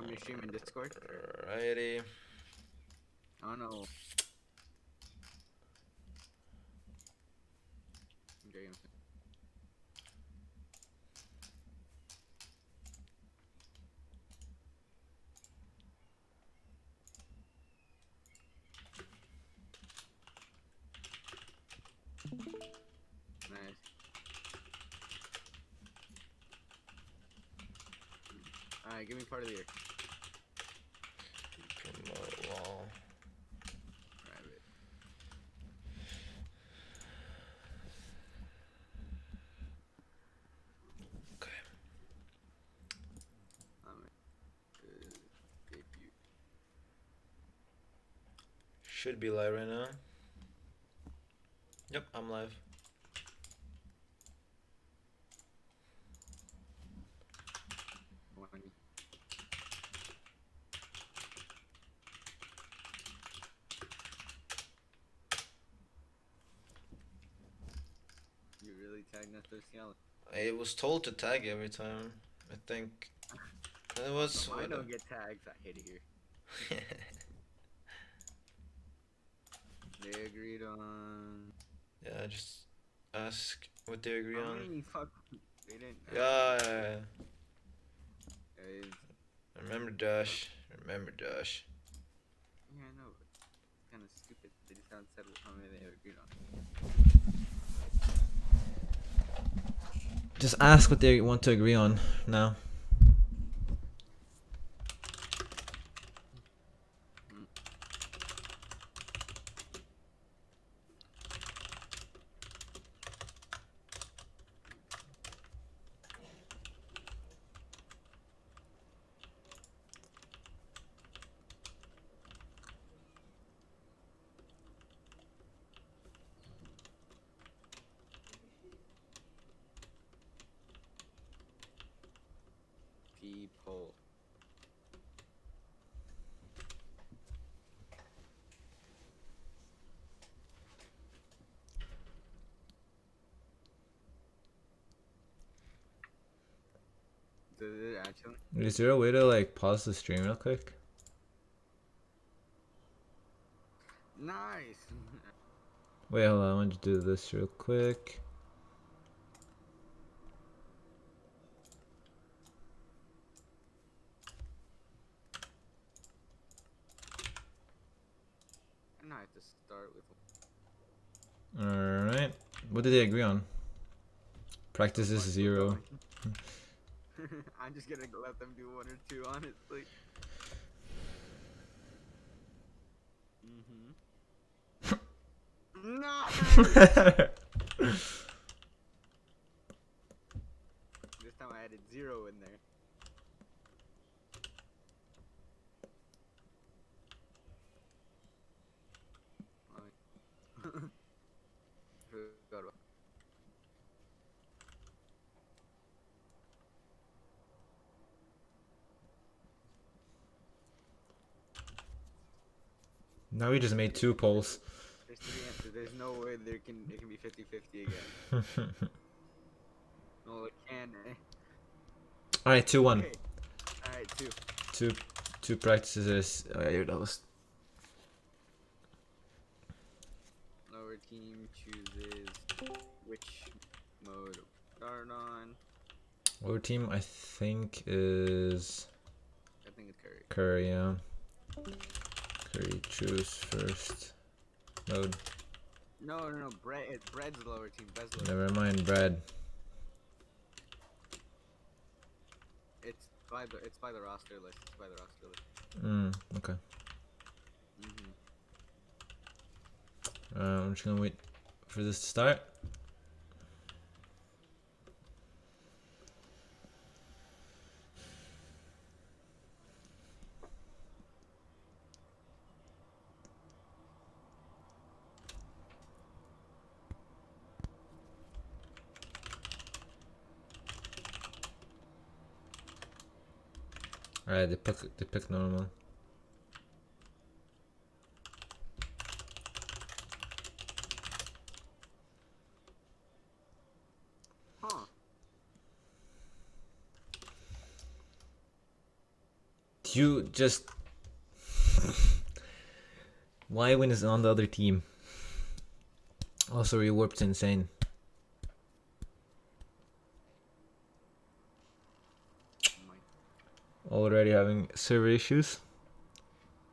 from your stream in Discord? Alrighty. I don't know. Okay, nice. Alright, give me part of the year. Promote Lawl. Private. Okay. Debut. Should be live right now. Yep, I'm live. You really tagged SWCL? I was told to tag every time. I think it was. No, I don't get tags. I hate it here. They agreed on. Yeah, just ask what they agree I on. mean, fuck. They didn't. Yeah. Guys. Remember Josh. Remember Josh. Yeah, I know, but it's kind of stupid. They just haven't said how many they agreed on. Just ask what they want to agree on now. People. Did it actually? Is there a way to like pause the stream real quick? Nice. Wait, hold on. I want to do this real quick. And I have to start with. Alright. What did they agree on? Practice is 0. I'm just gonna let them do 1 or 2, honestly. No! This time I added 0 in there. Now we just made 2 polls. There's 3 answers. There's no way it can be 50-50 again. No, it can. Alright, 2-1. Okay. Alright, 2. Two practices. Oh yeah, that was. Lower team chooses which mode to start on. Our team, I think, is I think it's Curry. Curry. Yeah. Curry, choose first mode. No. Bread's the lower team. Bread's the lower Never mind, Brad. It's by the roster list. It's by the roster list. Okay. I'm just gonna wait for this to start. Alright, they pick normal. You just... Wyvern is on the other team. Also, rewarp's insane. Already having server issues.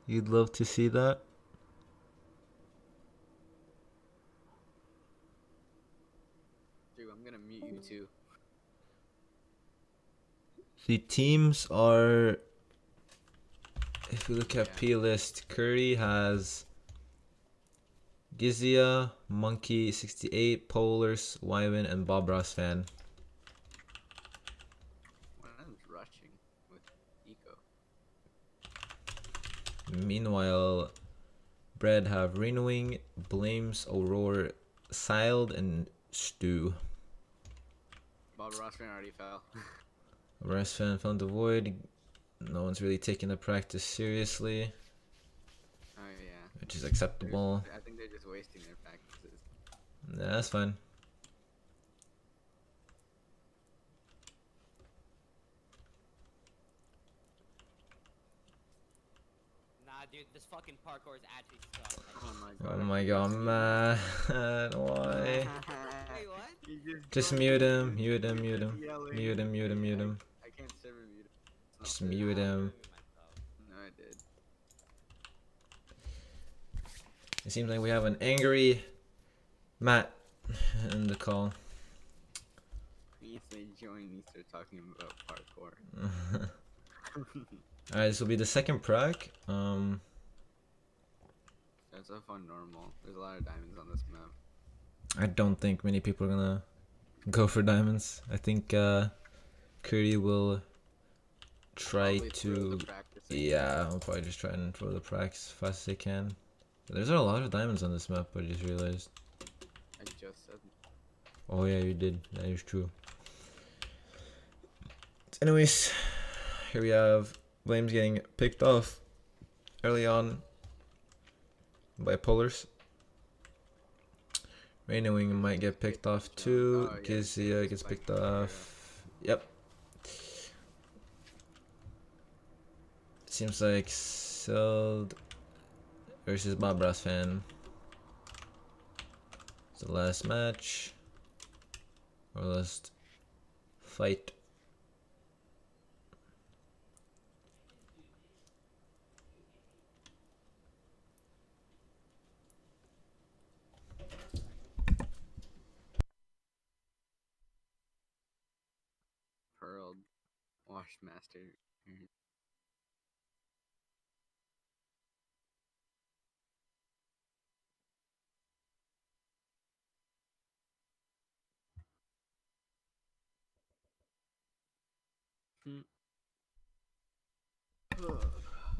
You'd love to see that. Dude, I'm gonna mute you too. The teams are... If you look at P list, Curry has Gizia, Monkey 68, Polars, Wyvern, and Bob Ross fan. One's rushing with Eco. Meanwhile, Bread have Renewing, Blames, Aurora, Siled, and Stu. Bob Rossman already fell. Ross fan found the void. No one's really taking the practice seriously, Oh yeah. which is acceptable. I think they're just wasting their practices. Yeah, that's fine. Nah, dude, this fucking parkour is actually stuck. Oh Oh my god, man. Why? Wait, what? Just mute him, mute him, mute him. Mute him, mute him, mute him. I can't server mute him. Just mute him. No, I did. It seems like we have an angry Matt in the call. Please say join me start talking about parkour. Alright, this will be the second prac. That's a fun normal. There's a lot of diamonds on this map. I don't think many people are gonna go for diamonds. I think Curry will try Probably throw to... the practicing. Yeah, I'll probably just try and throw the pracs as fast as I can. There's a lot of diamonds on this map, I just realized. I just said. Oh yeah, you did. That is true. Anyways, here we have Blames getting picked off early on by Polars. Renewing might get picked off too. Oh, yeah, Gizia gets picked off. Yep. Seems like Seld versus Bob Ross fan. It's the last match. Or last fight. Pearl Washmaster.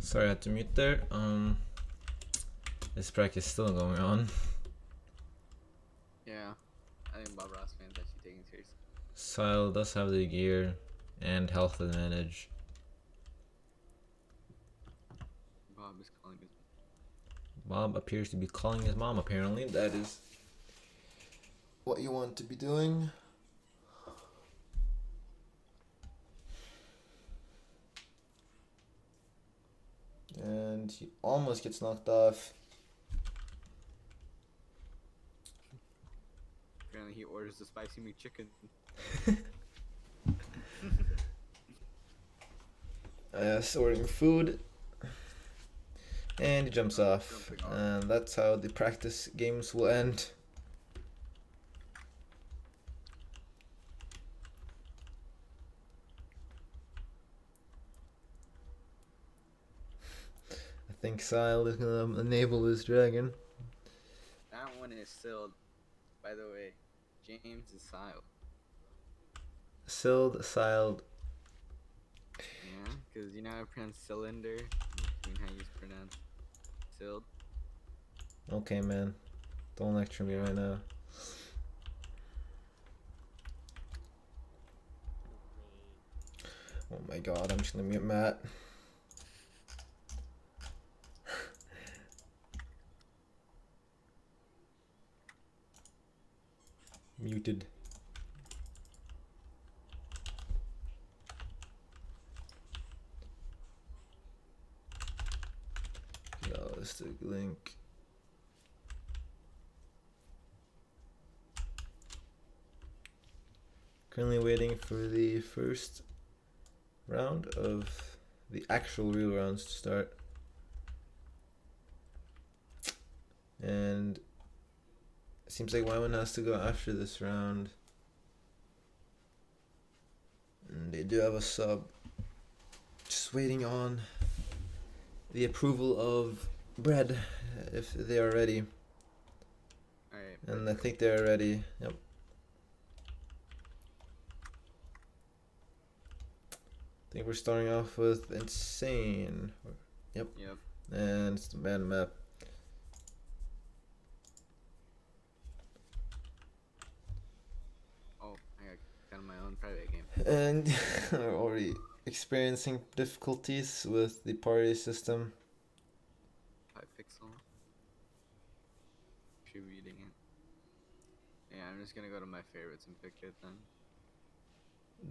Sorry, I had to mute there. This practice is still going on. Yeah, I think Bob Ross fans actually taking it seriously. Sile does have the gear and health advantage. Bob is calling his. Bob appears to be calling his mom, apparently. That is what you want to be doing. And he almost gets knocked off. Apparently, he orders the spicy McChicken. Ordering food. And he jumps off. And that's how the practice games will end. I think Sile is gonna enable this dragon. That one is sealed. By the way, James is Sile. Siled. Yeah, because you know how I pronounce cylinder? You know how you pronounce sealed? Okay, man. Don't lecture me right now. Oh my god, I'm just gonna mute Matt. Muted. realistic link. Currently waiting for the first round of the actual real rounds to start. And it seems like Y1 has to go after this round. And they do have a sub. Just waiting on the approval of Bread if they are ready. Alright. And I think they're ready. Yep. I think we're starting off with Insane. Yep. Yep. And it's the man map. Oh, I got my own private game. And we're already experiencing difficulties with the party system. 5 pixel. She reading it. Yeah, I'm just gonna go to my favorites and pick it then.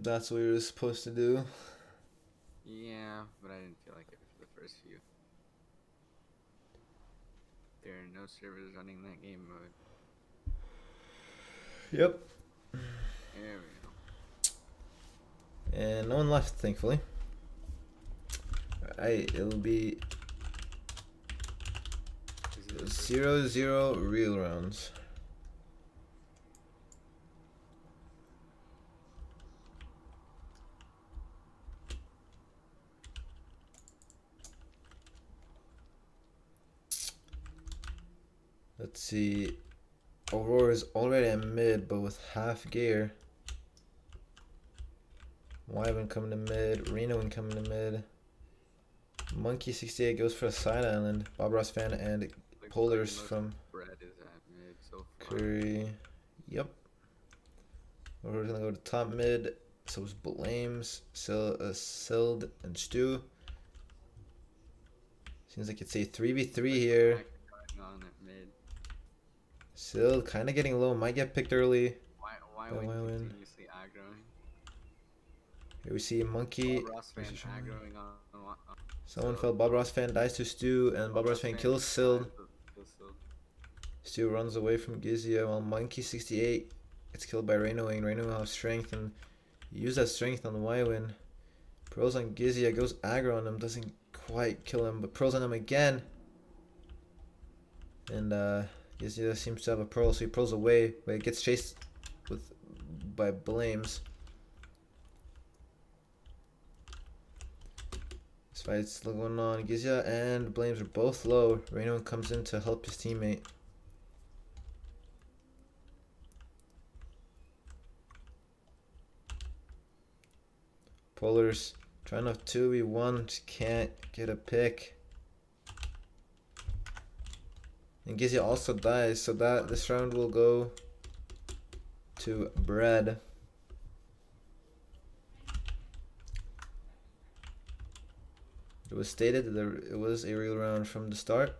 That's what you're supposed to do. Yeah, but I didn't feel like it for the first few. There are no servers running that game mode. Yep. There we go. And no one left, thankfully. Alright, it'll be Is it 0-0 real rounds. Let's see. Aurora is already at mid, but with half gear. Wyvern coming to mid. Reno coming to mid. Monkey 68 goes for a side island. Bob Ross fan and Looks Polars most from Bread is at mid so far. Curry. Yep. We're gonna go to top mid. So it's Blames, Sild, and Stu. Seems like it's a 3v3 here. Going on at mid. Sild kind of getting low. Might get picked early. Why Go win Wywin. continuously aggroing? Here we see Monkey. Bob Ross fan aggroing on Someone fell. Bob Ross fan dies to Stu, and Bob Ross fan kills Sild. Kills Sild. Stu runs away from Gizia while Monkey 68 gets killed by Rainowing. Rainowing has strength and use that strength on Wywin. Pros on Gizia, goes aggro on him, doesn't quite kill him, but pros on him again. And Gizia seems to have a pearl, so he pulls away, but he gets chased by Blames. This fight's still going on. Gizia and Blames are both low. Reno comes in to help his teammate. Polars trying to 2v1, just can't get a pick. And Gizia also dies, so that this round will go to Bread. It was stated that it was a real round from the start.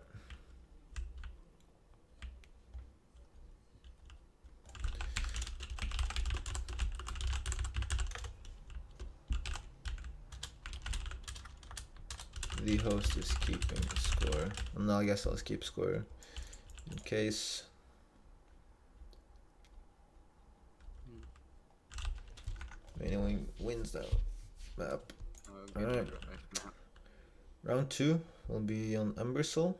The host is keeping score. No, I guess I'll just keep score in case. Anyone wins that map. Alright. Round 2 will be on Embersoul.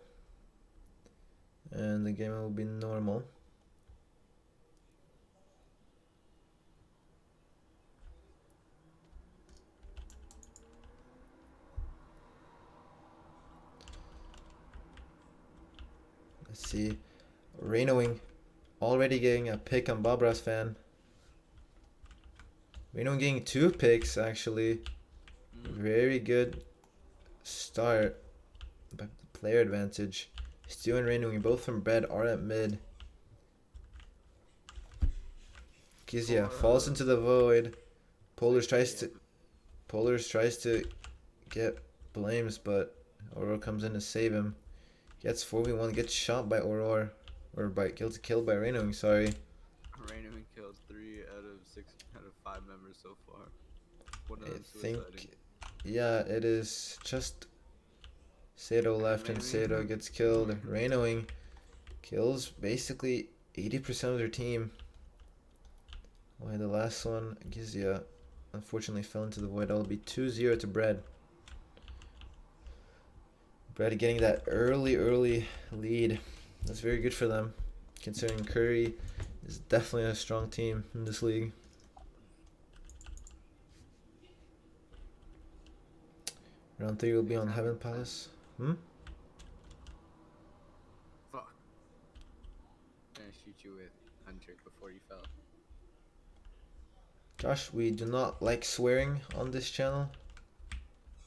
And the game will be normal. Let's see. Rainowing already getting a pick on Bobra's fan. Rainowing getting 2 picks actually. Very good start. But the player advantage. Stu and Rainowing both from Bread are at mid. Gizia falls into the void. Polars tries to get Blames, but Aurora comes in to save him. Gets 4v1, gets shot by Aurora. Or killed by Rainowing, sorry. Rainowing killed 3 out of 6 out of 5 members so far. One of I them think, suiciding. yeah, it is just Sato left and Sato gets killed. Reinoing kills basically 80% of their team. Why the last one, Gizia, unfortunately fell into the void. That'll be 2-0 to Bread. Bread getting that early lead. That's very good for them, considering Curry is definitely a strong team in this league. Round 3 will be on Heaven Palace. Fuck. I'm gonna shoot you with Hunter before you fell. Josh, we do not like swearing on this channel.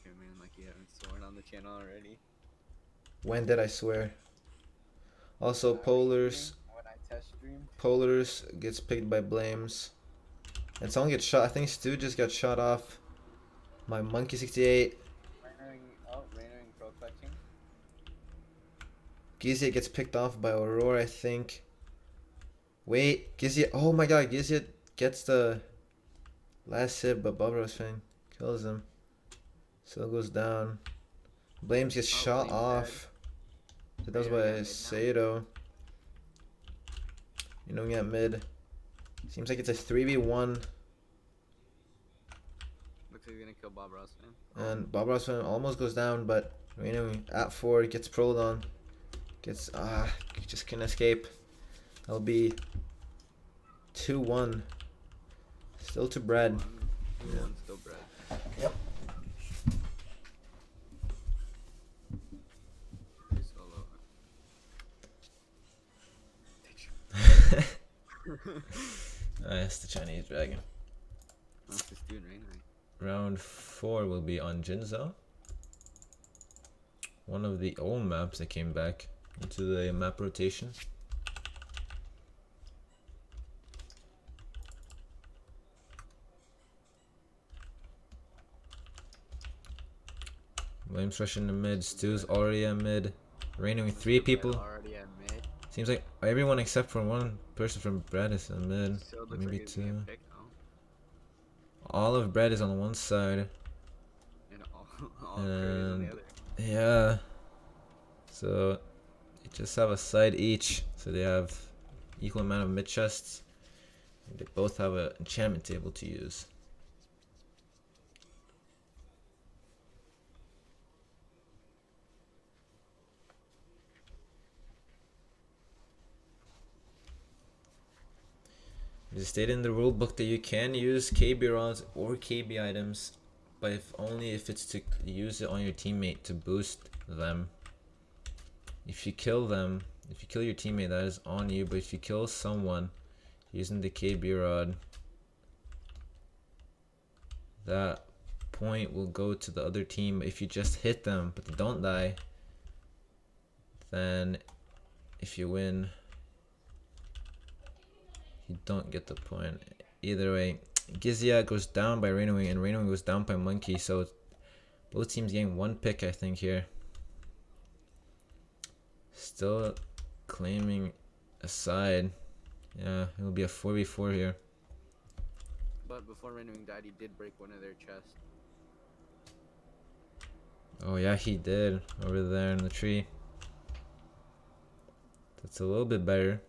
Okay, man, like you haven't sworn on the channel already. When did I swear? Also, Polars. When I test stream. Polars gets picked by Blames. And someone gets shot. I think Stu just got shot off. My Monkey 68. Rainoing pro clutching. Gizia gets picked off by Aurora, I think. Wait, Gizia. Oh my god, Gizia gets the last hit, but Bobro's fan kills him. Still goes down. Blames gets shot off. So that was by Sato. You know, at mid. Seems like it's a 3v1. Looks like he's gonna kill Bob Ross, man. And Bob Ross almost goes down, but Reno at 4 gets prolled on. Gets just couldn't escape. That'll be 2-1. Still to Bread. 2-1 still Bread. Yep. Solo. That's the Chinese Dragon. What's this dude, Rainoing? Round 4 will be on Jinzhou. One of the old maps that came back into the map rotation. Williams rushing the mid. Stu's already at mid. Raining 3 people. Already at mid. Seems like everyone except for one person from Brad is at mid. Still looks Maybe like he's 2. getting picked, huh? All of Brad is on one side. And all Curry's on the other. Yeah. So they just have a side each. So they have equal amount of mid chests. They both have an enchantment table to use. It is stated in the rulebook that you can use KB rods or KB items, but only if it's to use it on your teammate to boost them. If you kill them, if you kill your teammate, that is on you, but if you kill someone using the KB rod, that point will go to the other team. If you just hit them but they don't die, then if you win, you don't get the point. Either way, Gizia goes down by Rainowing and Rainowing goes down by Monkey, so both teams getting 1 pick, I think, here. Still claiming a side. Yeah, it'll be a 4v4 here. But before Rainowing died, he did break one of their chests. Oh yeah, he did, over there in the tree. That's a little bit better,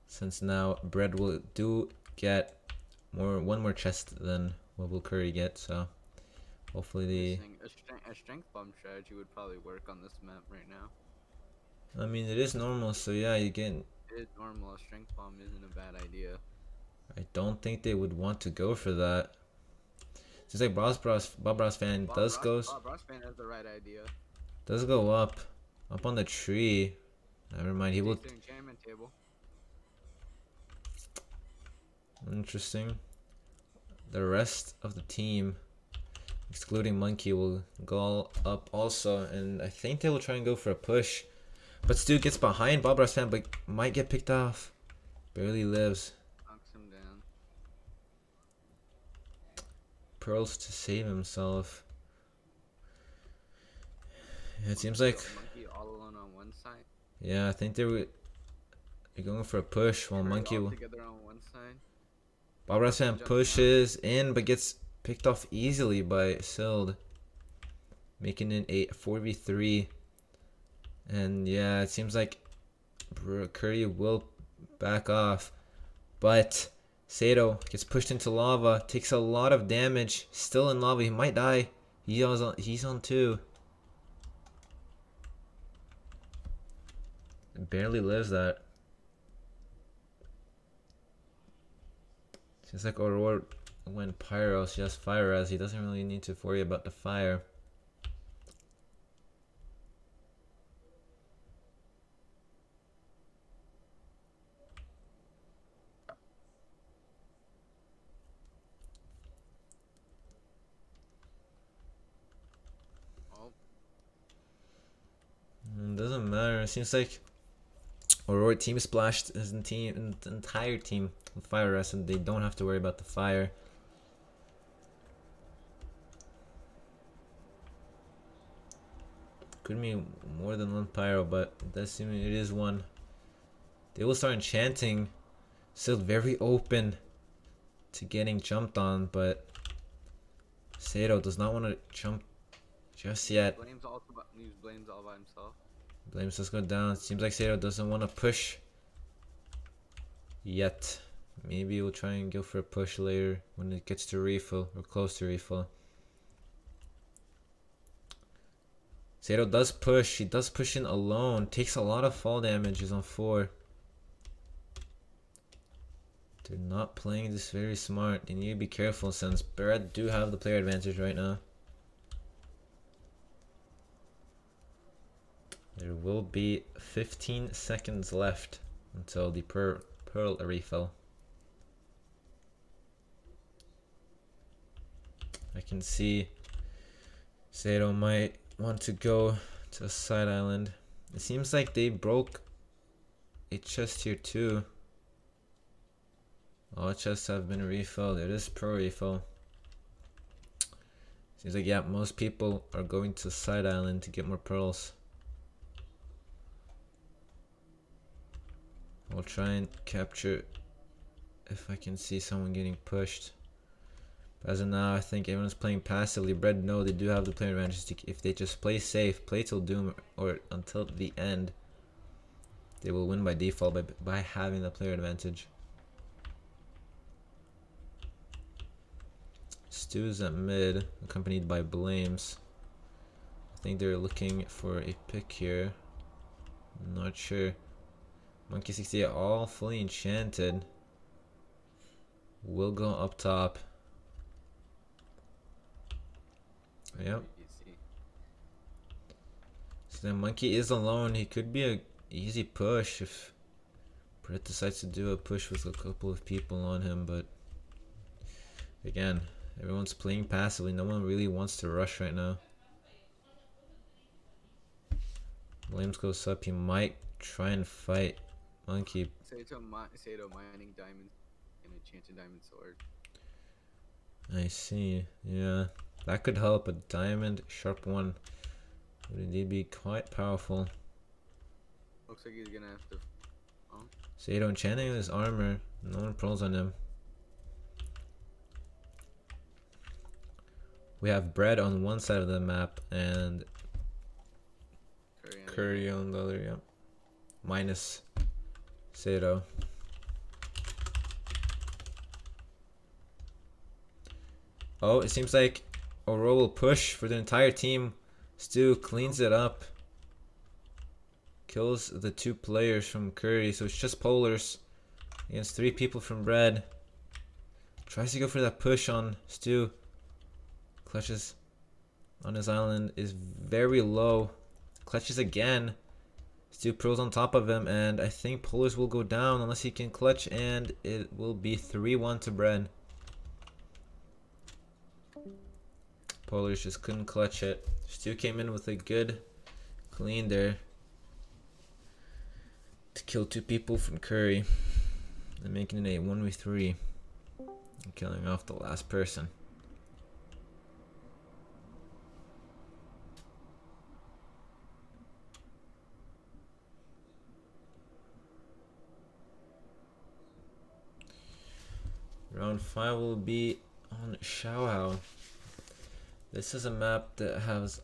since now Bread will get one more chest than what will Curry get, so hopefully A strength bomb strategy would probably work on this map right now. I mean, it is normal, so yeah, you get. It is normal. A strength bomb isn't a bad idea. I don't think they would want to go for that. Seems like Bob Ross fan Bob does Ross fan has the right idea. does go up on the tree. Never mind, he will. Takes their enchantment table. Interesting. The rest of the team, excluding Monkey, will go up also, and I think they will try and go for a push. But Stu gets behind Bob Ross fan, but might get picked off. Barely lives. Knocks him down. Pearls to save himself. Yeah, it seems like. Monkey all alone on one side. Yeah, I think they're going for a push while Monkey all will. together on one side. Bob Ross fan pushes in, but gets picked off easily by Sild. making it a 4v3. And yeah, it seems like Curry will back off, but Sato gets pushed into lava, takes a lot of damage, still in lava. He might die. He's on 2. Barely lives that. Seems like Aurora went pyro, she has fire as he doesn't really need to worry about the fire. Doesn't matter. It seems like Aurora team splashed his entire team with fire rest, and they don't have to worry about the fire. Could be more than one pyro, but it does seem it is one. They will start enchanting. Still very open to getting jumped on, but Sato does not want to jump just yet. Blames all by himself. Blames just go down. Seems like Sato doesn't want to push yet. Maybe we'll try and go for a push later when it gets to refill or close to refill. Sato does push. He does push in alone. Takes a lot of fall damage. He's on 4. They're not playing this very smart. They need to be careful since Barrett do have the player advantage right now. There will be 15 seconds left until the Pearl refill. I can see Sato might want to go to a side island. It seems like they broke a chest here too. All chests have been refilled. It is pro refill. Seems like, yeah, most people are going to side island to get more pearls. I'll try and capture if I can see someone getting pushed. But as of now, I think everyone's playing passively. Bread, no, they do have the player advantage. If they just play safe, play till doom or until the end, they will win by default by having the player advantage. Stu's at mid, accompanied by Blames. I think they're looking for a pick here. I'm not sure. Monkey 68 all fully enchanted. Will go up top. Yep. So the Monkey is alone. He could be a easy push if Brett decides to do a push with a couple of people on him, but again, everyone's playing passively. No one really wants to rush right now. Blames goes up. He might try and fight Monkey. Sato mining diamonds and enchanted diamond sword. I see. Yeah, that could help. A diamond sharp 1 would indeed be quite powerful. Looks like he's gonna have to. Oh. Sato enchanting his armor. No one pearls on him. We have Bread on one side of the map and Curry on the other. Yeah, minus Sato. Oh, it seems like Aurora will push for the entire team. Stu cleans it up. Kills the 2 players from Curry, so it's just Polars against 3 people from Bread. Tries to go for that push on Stu. Clutches on his island is very low. Clutches again. Stu pros on top of him, and I think Polars will go down unless he can clutch, and it will be 3-1 to Bread. Polars just couldn't clutch it. Stu came in with a good clean there to kill 2 people from Curry and making it a 1v3 and killing off the last person. Round 5 will be on Xiaohao. This is a map that has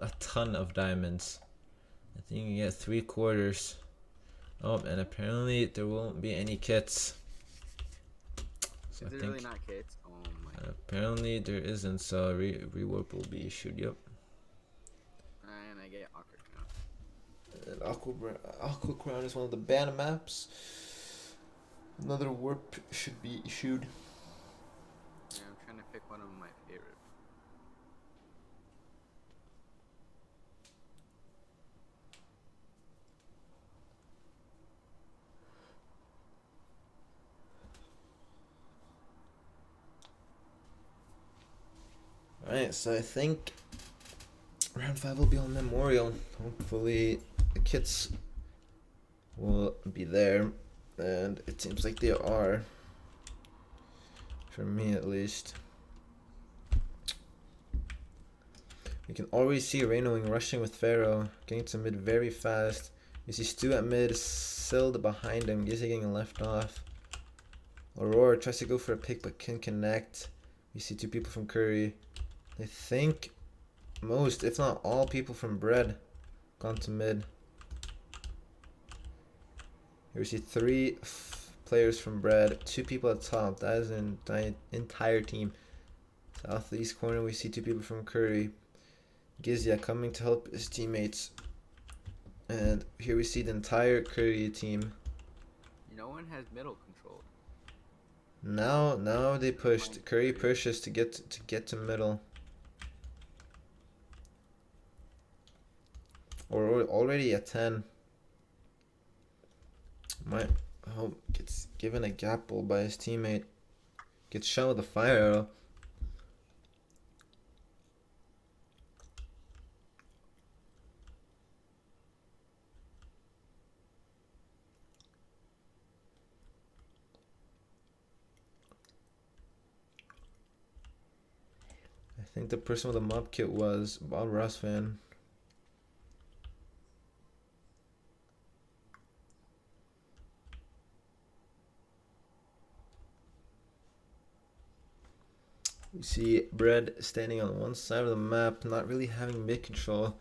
a ton of diamonds. I think you get 3/4. Oh, and apparently there won't be any kits. So Is I it think really not kits? Oh my. apparently there isn't. So rewarp will be issued. Yep. And I get awkward now. And Aqua Crown is one of the banned maps. Another warp should be issued. Yeah, I'm trying to pick one of my favorite. Alright, so I think round 5 will be on Memorial. Hopefully the kits will be there. And it seems like they are. For me at least. You can already see Rainowing rushing with Pharaoh, getting to mid very fast. You see Stu at mid, Sild behind him, Gizzy getting left off. Aurora tries to go for a pick but can connect. You see 2 people from Curry. I think most, if not all, people from Bread gone to mid. Here we see 3 players from Bread, 2 people at top. That is an entire team. Southeast corner, we see 2 people from Curry. Gizya coming to help his teammates. And here we see the entire Curry team. No one has middle control. Now they pushed. Curry pushes to get to middle. Or already at 10. Might hope gets given a gap ball by his teammate. Gets shot with a fire arrow. I think the person with the mob kit was Bob Ross fan. We see Bread standing on one side of the map, not really having mid control,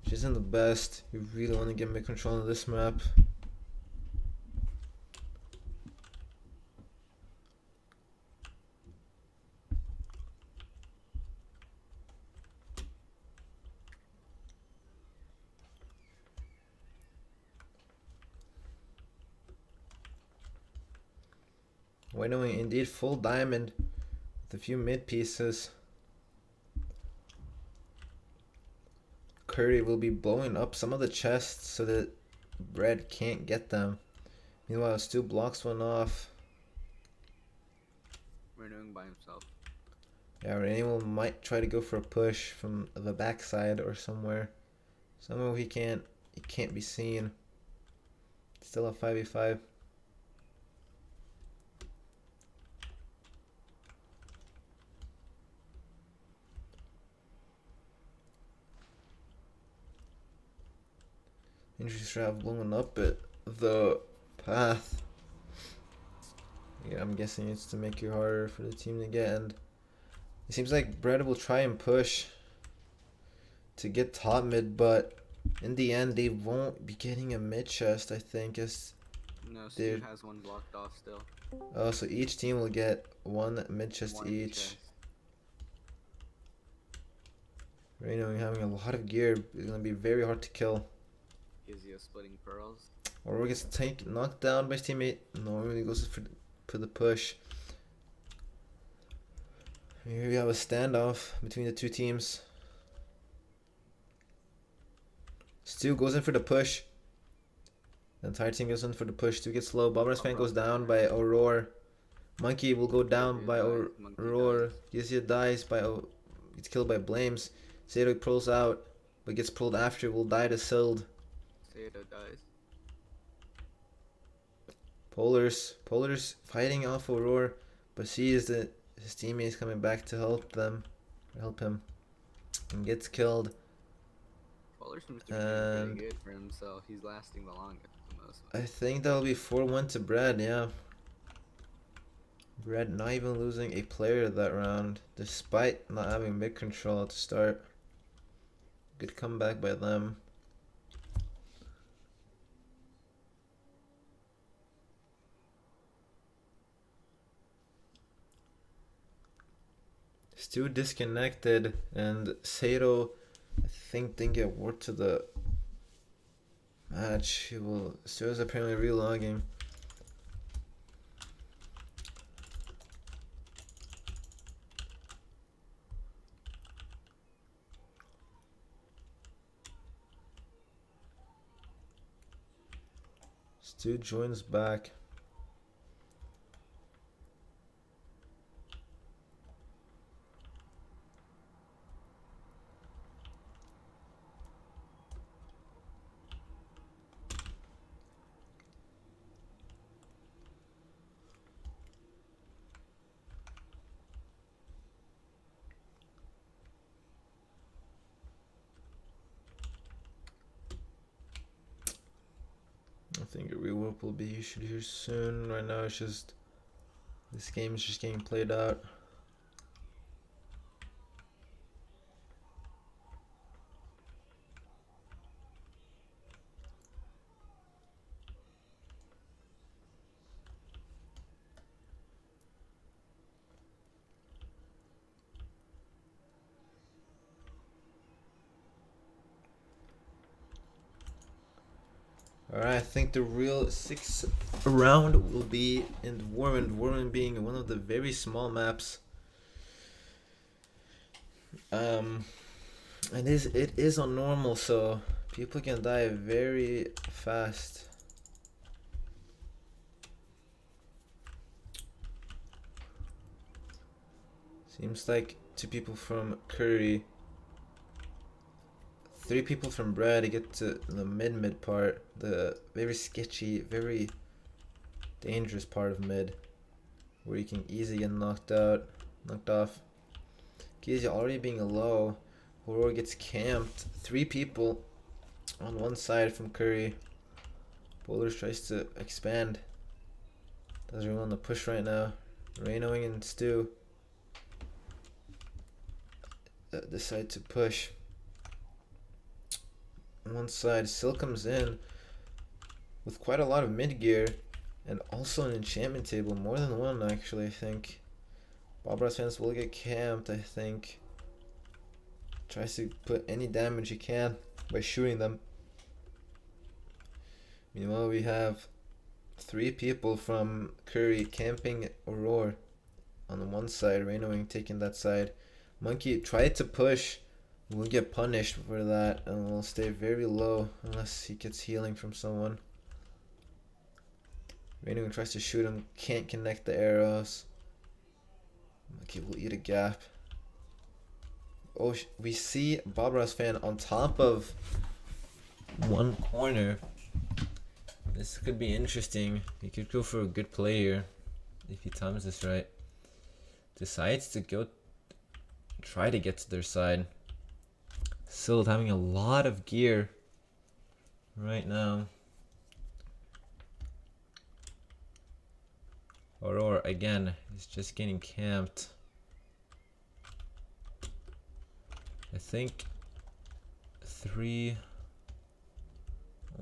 which isn't the best. You really want to get mid control on this map. Winnowing indeed full diamond with a few mid pieces. Curry will be blowing up some of the chests so that Bread can't get them. Meanwhile, Stu blocks one off. Renewing by himself. Yeah, Rainbow might try to go for a push from the backside or somewhere where he can't be seen. Still a 5v5. Injury strap blowing up at the path. Yeah, I'm guessing it's to make it harder for the team to get, and it seems like Bread will try and push to get top mid, but in the end they won't be getting a mid chest, I think, as No, Steve has one blocked off still. oh, so each team will get one mid chest each. Chest. Reno having a lot of gear is gonna be very hard to kill. Gives you a splitting pearls. Or gets knocked down by his teammate. No, really goes for the push. Here we have a standoff between the 2 teams. Stu goes in for the push. The entire team goes in for the push. Stu gets low. Bobber's fan goes down by Aurora. Monkey will go down by Aurora. Gizia dies by gets killed by Blames. Sato pulls out, but gets pulled after. Will die to Sild. Sato dies. Polar's fighting off Aurora, but sees that his teammates coming back to help him, and gets killed. Polar seems to be doing pretty good for himself. He's lasting the longest, the most. I think that'll be 4-1 to Brad. Yeah, Red not even losing a player that round, despite not having mid control to start. Good comeback by them. Stu disconnected, and Sato, I think, didn't get word to the match. Stu is apparently relogging. Stu joins back. I think a rework will be issued here soon. Right now, it's just this game is just getting played out. Alright, I think the real 6th round will be in Dwarven. Dwarven being one of the very small maps. And it is on normal, so people can die very fast. Seems like 2 people from Curry, 3 people from Brad to get to the mid part, the very sketchy, very dangerous part of mid, where you can easily get knocked off. Kizia already being low. Horror gets camped. 3 people on one side from Curry. Bowlers tries to expand. Doesn't really want to push right now. Renoing and Stu decide to push. On one side, Sil comes in with quite a lot of mid gear and also an enchantment table, more than one actually, I think. Bob Ross fans will get camped, I think. Tries to put any damage he can by shooting them. Meanwhile, we have 3 people from Curry camping Aurora on the one side, Renoing taking that side. Monkey tried to push, will get punished for that, and will stay very low unless he gets healing from someone. Renoing tries to shoot him, can't connect the arrows. Monkey will eat a gap. Oh, we see Bob Ross fan on top of one corner. This could be interesting. He could go for a good play here if he times this right. Decides to go try to get to their side. Still having a lot of gear right now. Aurora again is just getting camped. I think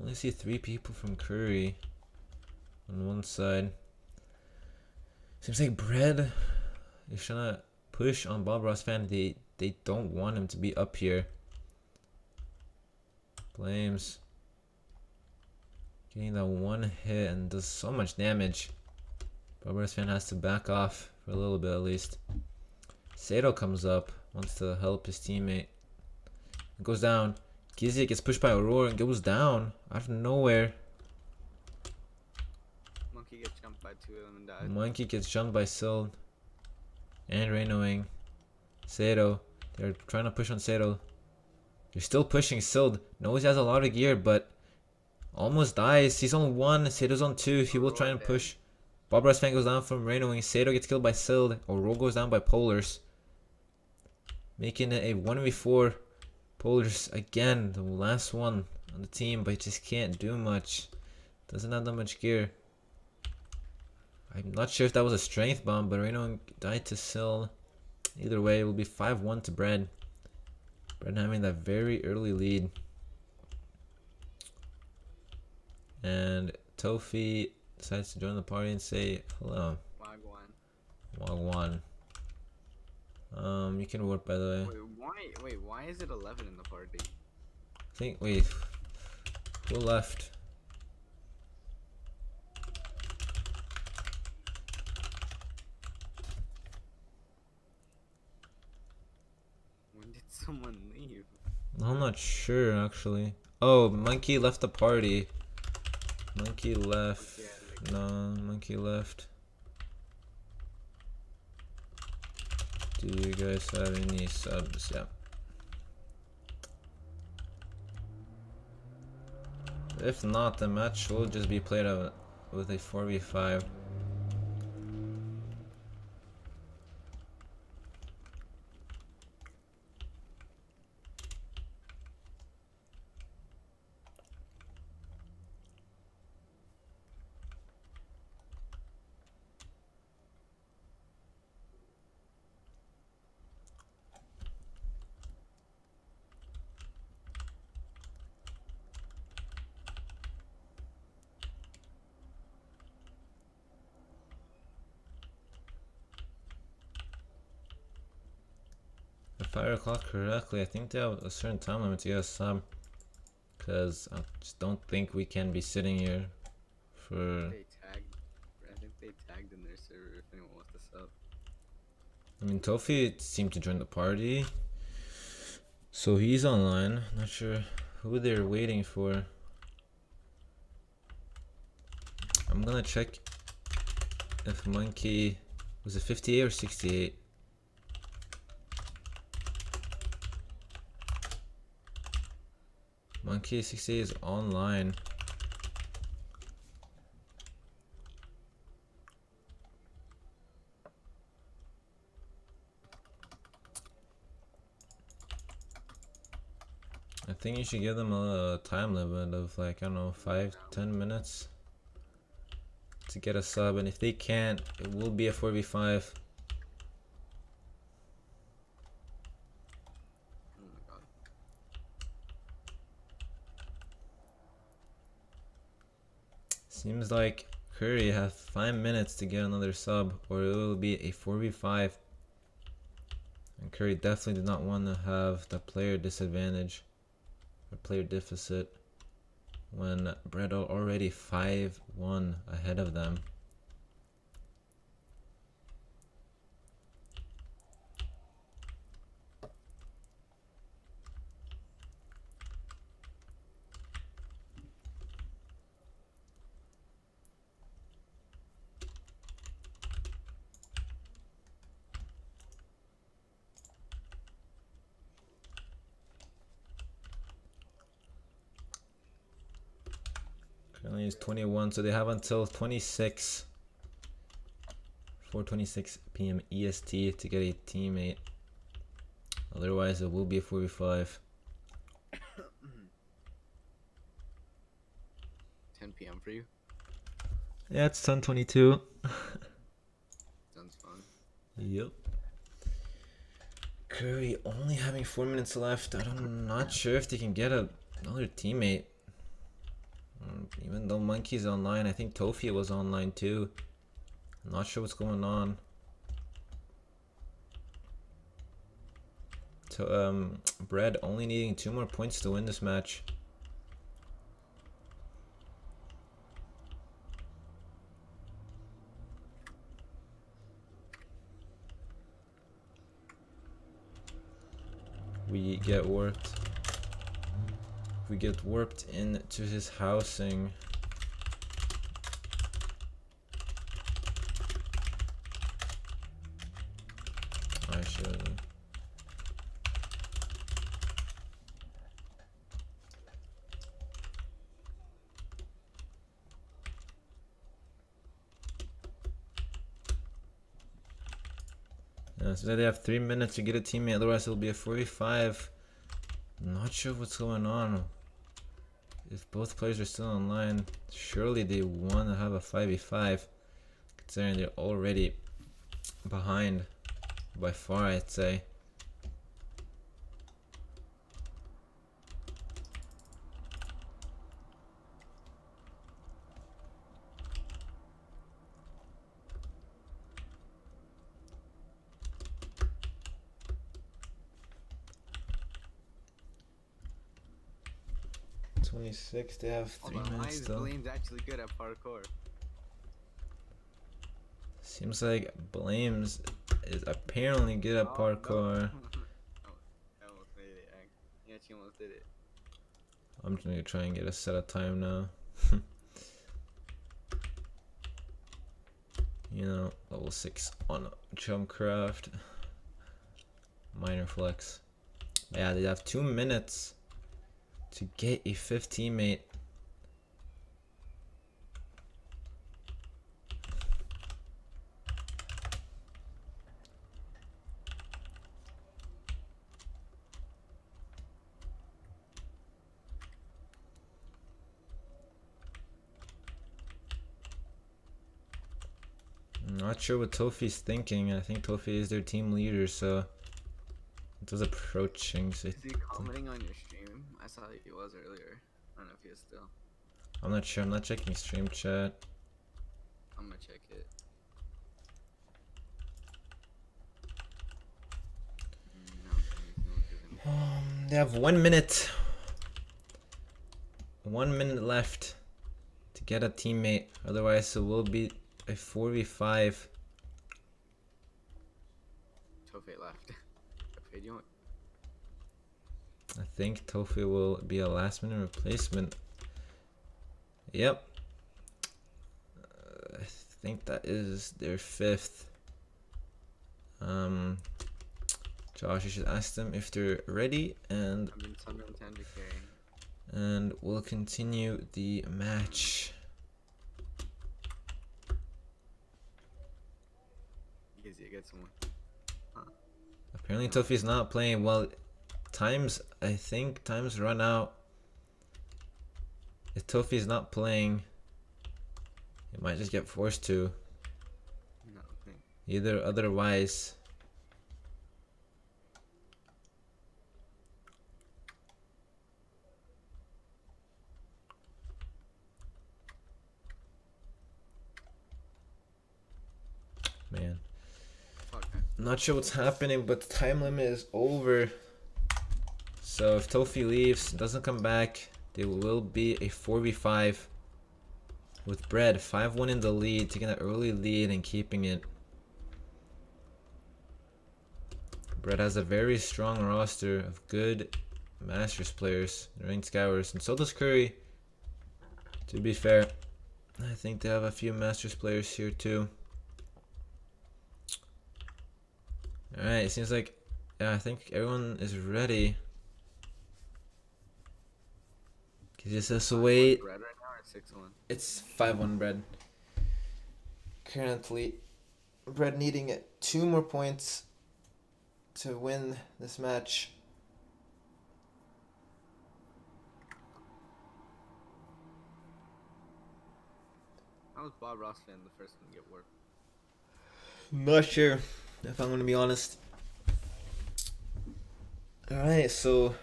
only see 3 people from Curry on one side. Seems like Bread is trying to push on Bob Ross fan. They don't want him to be up here. Flames getting that one hit and does so much damage. Bob Ross fan has to back off for a little bit at least. Sato comes up, wants to help his teammate. It goes down. Gizia gets pushed by Aurora and goes down out of nowhere. Monkey gets jumped by 2 of them and died. Monkey gets jumped by Sild and Renoing. Sato, they're trying to push on Sato. They're still pushing Sild. Knows he has a lot of gear, but almost dies. He's on 1, Sato's on 2. He will try and push. Bob Ross fan goes down from Renoing. Sato gets killed by Sild. Aurora goes down by Polars, making it a 1v4. Polars again, the last one on the team, but he just can't do much. Doesn't have that much gear. I'm not sure if that was a strength bomb, but Reno died to Sill. Either way, it will be 5-1 to Bread. Bread having that very early lead. And Tofi decides to join the party and say hello. Wagwan. Wagwan. You can warp, by the way. Wait, why is it 11 in the party? Wait, who left? When did someone leave? I'm not sure, actually. Oh, Monkey left the party. Monkey left. Yeah, No, Monkey left. Do you guys have any subs? Yeah. If not, the match will just be played out with a 4v5. If I recall correctly, I think they have a certain time limit to get a sub. Because I just don't think we can be sitting here for... They tagged. I think they tagged in their server if anyone wants to sub. I mean, Tofi seemed to join the party. So he's online. Not sure who they're waiting for. I'm gonna check if Monkey... Was it 58 or 68? Monkey 68 is online. I think you should give them a time limit of like, I don't know, 5-10 minutes to get a sub, and if they can't, it will be a 4v5. Oh my god. Seems like Curry has 5 minutes to get another sub, or it will be a 4v5. And Curry definitely did not want to have the player disadvantage or player deficit when Brett are already 5-1 ahead of them. Currently is 21, so they have until 4:26 p.m. EST to get a teammate. Otherwise, it will be a 4v5. 10 p.m. for you? Yeah, it's 10:22. Sounds fun. Yep. Curry only having 4 minutes left. I'm not sure if they can get another teammate. Even though Monkey's online, I think Tofi was online too. I'm not sure what's going on. So, Bread only needing 2 more points to win this match. We get warped. We get warped into his housing. I should. Yeah, so they have 3 minutes to get a teammate, otherwise it'll be a 45. Not sure what's going on. If both players are still online, surely they want to have a 5v5. there, and they're already behind by far, I'd say. They have 3 Why minutes is still. Blaine's actually good at parkour? Seems like Blames is apparently good at Oh, parkour. no. I almost made it. Yeah, she almost did it. I'm just gonna try and get a set of time now. You know, level 6 on Jumpcraft. Minor flex. Yeah, they have 2 minutes to get a 5th teammate. I'm not sure what Tofi's thinking. I think Tofi is their team leader, so it was approaching. So Is he commenting on your stream? I saw he was earlier. I don't know if he is still. I'm not sure. I'm not checking stream chat. I'm gonna check it. No, They have 1 minute. 1 minute left to get a teammate. Otherwise, it will be a 4v5. Tofe left. Tofe, do you want? I think Tofi will be a last minute replacement. Yep. I think that is their 5th. Josh, you should ask them if they're ready, and I've been summoned to carry. and we'll continue the match. Easy, get someone. Apparently Tofi's not playing well. I think time's run out. If Tofi's not playing, he might just get forced to. No, okay. Either otherwise. Man. Fuck. I'm not sure what's happening, but the time limit is over. So if Tofi leaves, doesn't come back, there will be a 4v5 with Bread 5-1 in the lead, taking an early lead and keeping it. Bread has a very strong roster of good Masters players, ranked scours, and so does Curry. To be fair, I think they have a few Masters players here too. Alright, it seems like, yeah, I think everyone is ready. He just has to wait. Red right now or 6-1? It's 5-1 Bread. Currently, Bread needing 2 more points to win this match. How was Bob Ross fan the first one to get work? Not sure, if I'm going to be honest. Alright, so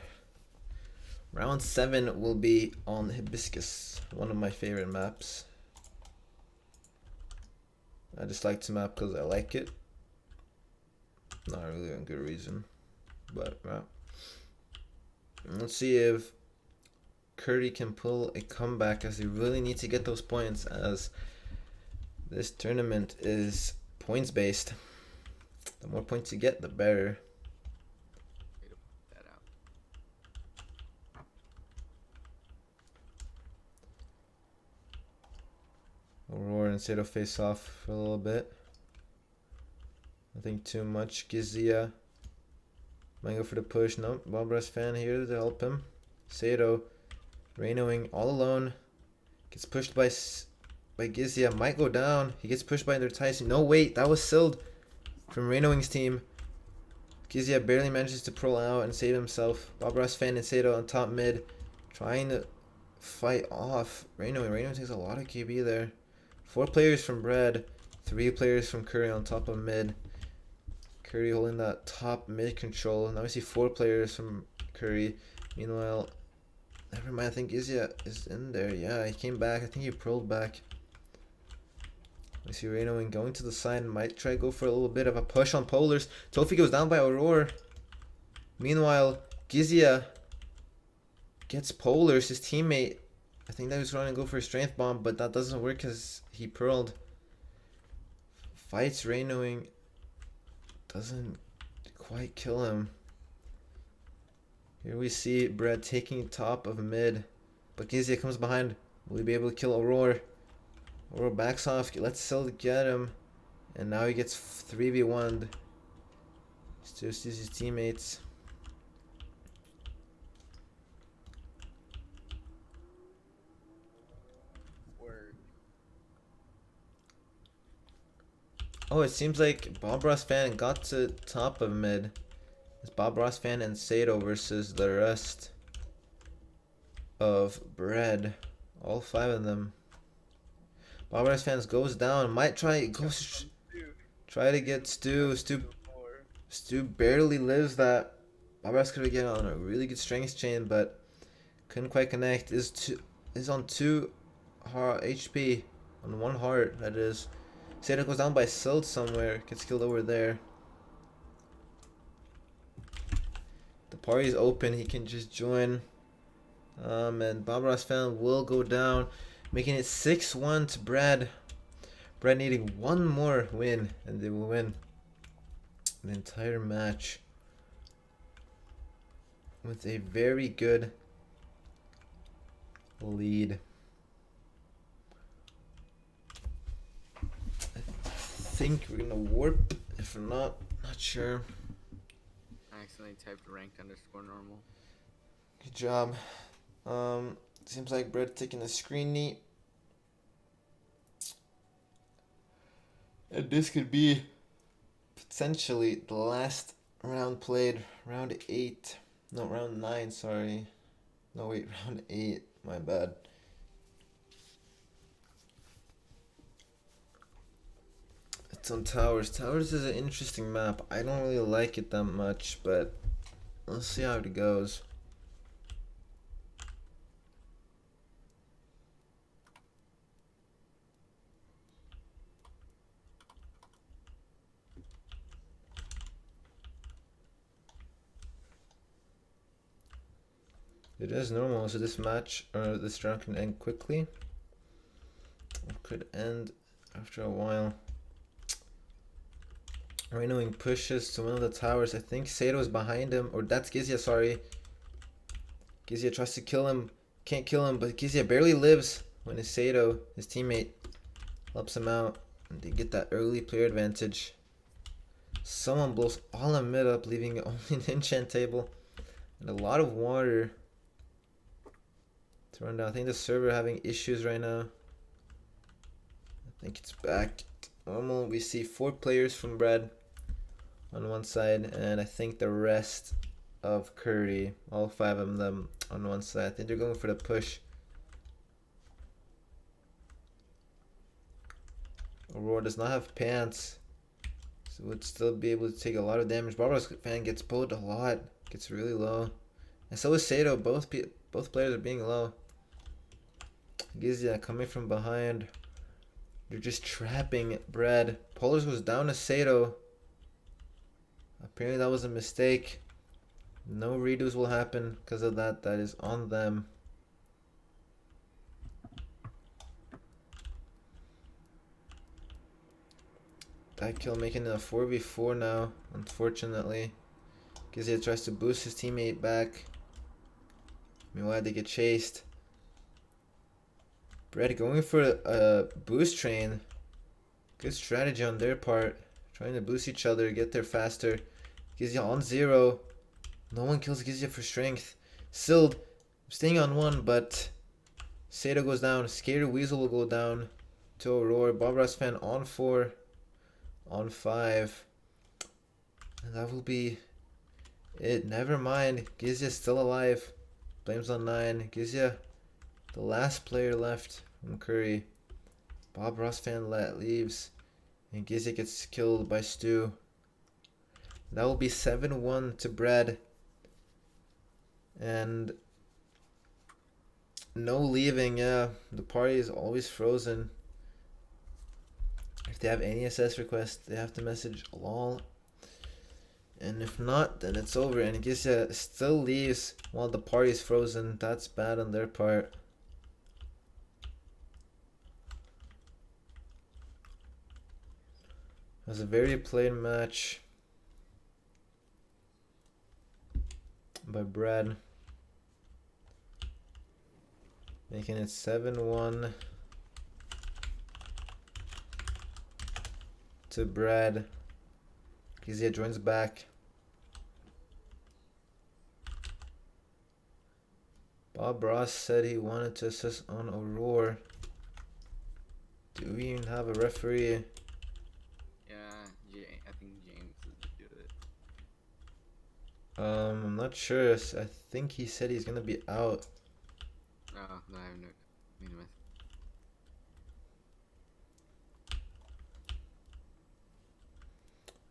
round 7 will be on Hibiscus, one of my favorite maps. I just like the map because I like it. Not really a good reason, but let's see if Curry can pull a comeback, as he really needs to get those points, as this tournament is points based. The more points you get, the better. Way to put that out. Aurora and Sato face off for a little bit. Nothing too much. Gizia might go for the push. Nope. Bobras fan here to help him. Sato Renoing all alone. Gets pushed by Gizia. Might go down. He gets pushed by their Tyson. No, wait. That was Sild from Renoing's team. Gizia barely manages to pull out and save himself. Bobras fan and Sato on top mid. Trying to fight off Renoing. Renoing takes a lot of KB there. 4 players from Bread. 3 players from Curry on top of mid. Curry holding that top mid control. Now we see 4 players from Curry. Meanwhile, never mind, I think Izzy is in there. Yeah, he came back. I think he prolled back. We see Reno going to the side. Might try to go for a little bit of a push on Polars. Tofi goes down by Aurora. Meanwhile, Gizia gets Polars, his teammate. I think that was trying to go for a strength bomb, but that doesn't work because he pearled. Fights Renoing. Doesn't quite kill him. Here we see Brad taking top of mid. But Gizia comes behind. Will he be able to kill Aurora? Aurora backs off. Let's still get him. And now he gets 3v1'd. Still sees his teammates. Oh, it seems like Bob Ross fan got to top of mid. It's Bob Ross fan and Sato versus the rest of Bread. All 5 of them. Bob Ross fans goes down. Might try try to get Stu. Stu barely lives that. Bob Ross could get on a really good strength chain, but couldn't quite connect. Is on 2 HP on 1 heart. That is. Sato goes down by Silt somewhere, gets killed over there. The party's open, he can just join. And Bob Ross fan will go down, making it 6-1 to Brad. Brad needing 1 more win, and they will win the entire match with a very good lead. I think we're gonna warp. If not sure. I accidentally typed ranked_normal. Good job. Seems like Brett taking the screen neat. And this could be potentially the last round played. Round 8. No, round 9, sorry. No, wait, round 8. My bad. It's on Towers. Towers is an interesting map. I don't really like it that much, but let's see how it goes. It is normal, so this match or this round can end quickly. It could end after a while. Renoing pushes to one of the towers. I think Sato is behind him, or that's Gizia, sorry. Gizia tries to kill him, can't kill him, but Gizia barely lives when his Sato, his teammate, helps him out, and they get that early player advantage. Someone blows all in mid up, leaving only an enchant table and a lot of water to run down. I think the server having issues right now. I think it's back to normal. We see 4 players from Brad on one side, and I think the rest of Curry, all 5 of them on one side. I think they're going for the push. Aurora does not have pants, so would still be able to take a lot of damage. Barbara's fan gets pulled a lot, gets really low, and so is Sato. Both players are being low. Gizia coming from behind. They're just trapping Brad. Polars goes down to Sato. Apparently that was a mistake. No redos will happen because of that. That is on them. That kill making it a 4v4 now, unfortunately. Gizia tries to boost his teammate back. Meanwhile, they get chased. Brad going for a boost train. Good strategy on their part. Trying to boost each other, get there faster. Gizia on 0. No one kills Gizia for strength. Sild staying on 1, but Sato goes down. Skater Weasel will go down to Aurora. Bobras fan on 4. On 5. And that will be it. Never mind. Gizia still alive. Blames on 9. Gizia, the last player left from Curry. Bob Ross fan leaves. And Gizzy gets killed by Stu. That will be 7-1 to Brad. And no leaving, yeah. The party is always frozen. If they have any SS requests, they have to message Lawl. And if not, then it's over. And Gizzy still leaves while the party's frozen. That's bad on their part. It was a very plain match by Brad, making it 7-1 to Brad. Kizia joins back. Bob Ross said he wanted to assist on Aurora. Do we even have a referee? I think James is do it. I'm not sure. I think he said he's gonna be out. Oh, no, I have no. Anyway.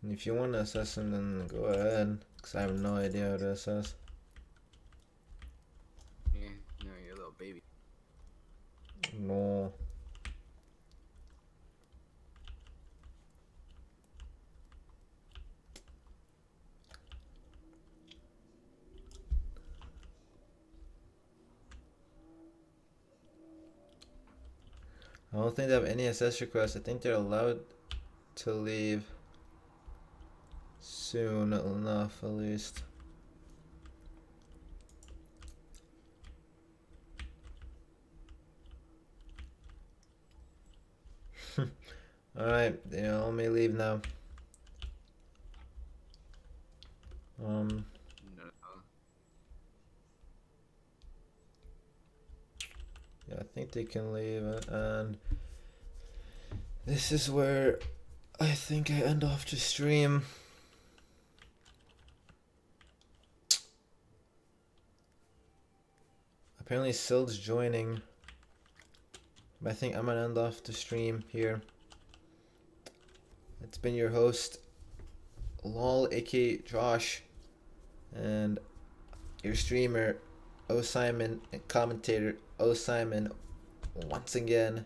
And if you want to assess him, then go ahead. Because I have no idea how to assess. Yeah, no, you're a little baby. No. I don't think they have any SS requests. I think they're allowed to leave soon enough, at least. Alright, they all may leave now. No. Yeah, I think they can leave, and this is where I think I end off the stream. Apparently Sild's joining, but I think I'm gonna end off the stream here. It's been your host, Lawl, aka Josh, and your streamer, oSimon, and commentator, oSimon, once again.